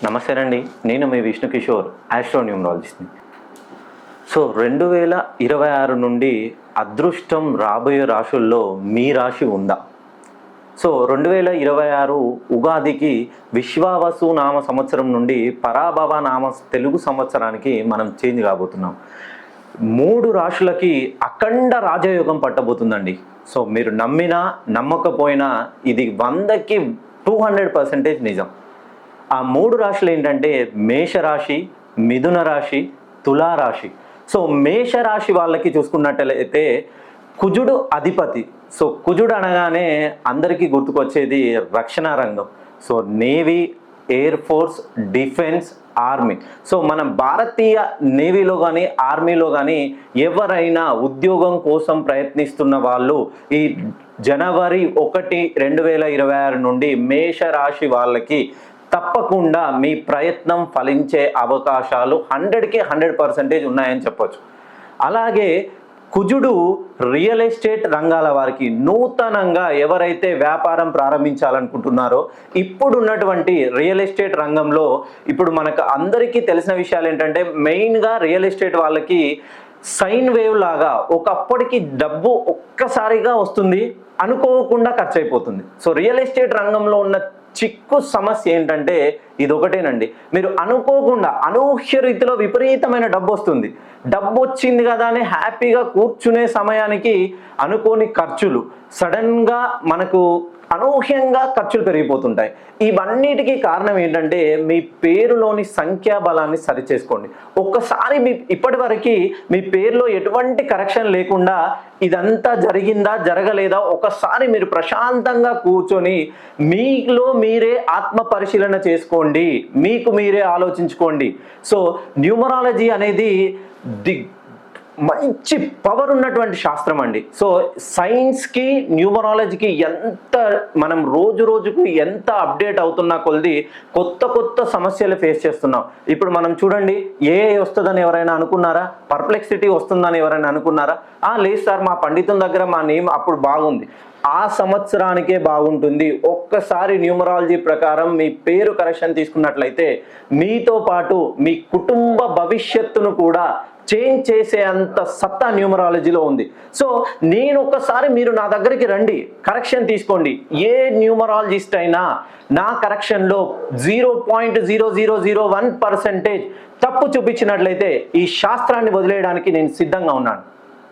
నమస్తే అండి, నేను మీ విష్ణు కిషోర్, ఆస్ట్రో న్యూమరాలజిస్ట్ని. సో 2026 నుండి అదృష్టం రాబోయే రాశుల్లో మీ రాశి ఉందా? సో 2026 ఉగాదికి విశ్వావసు నామ సంవత్సరం నుండి పరాభవ నామ తెలుగు సంవత్సరానికి మనం చేంజ్ కాబోతున్నాం. 3 రాశులకి అఖండ రాజయోగం పట్టబోతుందండి. సో మీరు నమ్మినా నమ్మకపోయినా ఇది 100కి 200% నిజం. ఆ 3 రాశులు ఏంటంటే మేషరాశి, మిథున రాశి, తులారాశి. సో మేషరాశి వాళ్ళకి చూసుకున్నట్లయితే కుజుడు అధిపతి. సో కుజుడు అనగానే అందరికీ గుర్తుకొచ్చేది రక్షణ రంగం. So navy, air force, defence, army. So మన భారతీయ నేవీలో కానీ ఆర్మీలో కానీ ఎవరైనా ఉద్యోగం కోసం ప్రయత్నిస్తున్న వాళ్ళు ఈ జనవరి 1, 2026 నుండి మేషరాశి వాళ్ళకి తప్పకుండా మీ ప్రయత్నం ఫలించే అవకాశాలు 100కి 100% ఉన్నాయని చెప్పొచ్చు. అలాగే కుజుడు రియల్ ఎస్టేట్ రంగాల వారికి, నూతనంగా ఎవరైతే వ్యాపారం ప్రారంభించాలనుకుంటున్నారో ఇప్పుడు ఉన్నటువంటి రియల్ ఎస్టేట్ రంగంలో ఇప్పుడు మనకు అందరికీ తెలిసిన విషయాలు ఏంటంటే మెయిన్గా రియల్ ఎస్టేట్ వాళ్ళకి సైన్ వేవ్ లాగా ఒకప్పటికి డబ్బు ఒక్కసారిగా వస్తుంది, అనుకోకుండా ఖర్చు అయిపోతుంది. సో రియల్ ఎస్టేట్ రంగంలో ఉన్న చిక్కు సమస్య ఏంటంటే ఇది ఒకటేనండి. మీరు అనుకోకుండా అనూహ్య రీతిలో విపరీతమైన డబ్బు వస్తుంది. డబ్బు వచ్చింది కదా అని హ్యాపీగా కూర్చునే సమయానికి అనుకోని ఖర్చులు, సడన్గా మనకు అనూహ్యంగా ఖర్చులు పెరిగిపోతుంటాయి. ఇవన్నిటికీ కారణం ఏంటంటే మీ పేరులోని సంఖ్యాబలాన్ని సరిచేసుకోండి. ఒక్కసారి ఇప్పటి వరకు మీ పేరులో ఎటువంటి కరెక్షన్ లేకుండా ఇదంతా జరిగిందా జరగలేదా ఒకసారి మీరు ప్రశాంతంగా కూర్చొని మీలో మీరే ఆత్మ పరిశీలన చేసుకోండి, మీకు మీరే ఆలోచించుకోండి. సో న్యూమరాలజీ అనేది మంచి పవర్ ఉన్నటువంటి శాస్త్రం అండి. సో సైన్స్కి న్యూమరాలజీకి ఎంత మనం రోజుకు ఎంత అప్డేట్ అవుతున్నా కొలది కొత్త సమస్యలు ఫేస్ చేస్తున్నాం. ఇప్పుడు మనం చూడండి, వస్తుందని ఎవరైనా అనుకున్నారా? పర్ప్లెక్సిటీ వస్తుందని ఎవరైనా అనుకున్నారా? లేదు సార్, మా పండితుని దగ్గర మా నేమ్ అప్పుడు బాగుంది. ఆ సంవత్సరానికే బాగుంటుంది. ఒక్కసారి న్యూమరాలజీ ప్రకారం మీ పేరు కరెక్షన్ తీసుకున్నట్లయితే మీతో పాటు మీ కుటుంబ భవిష్యత్తును కూడా చేంజ్ చేసే అంత సత్తా న్యూమరాలజీలో ఉంది. సో నేను ఒక్కసారి మీరు నా దగ్గరికి రండి, కరెక్షన్ తీసుకోండి. ఏ న్యూమరాలజిస్ట్ అయినా నా కరెక్షన్లో 0.0001% తప్పు చూపించినట్లయితే ఈ శాస్త్రాన్ని వదిలేయడానికి నేను సిద్ధంగా ఉన్నాను.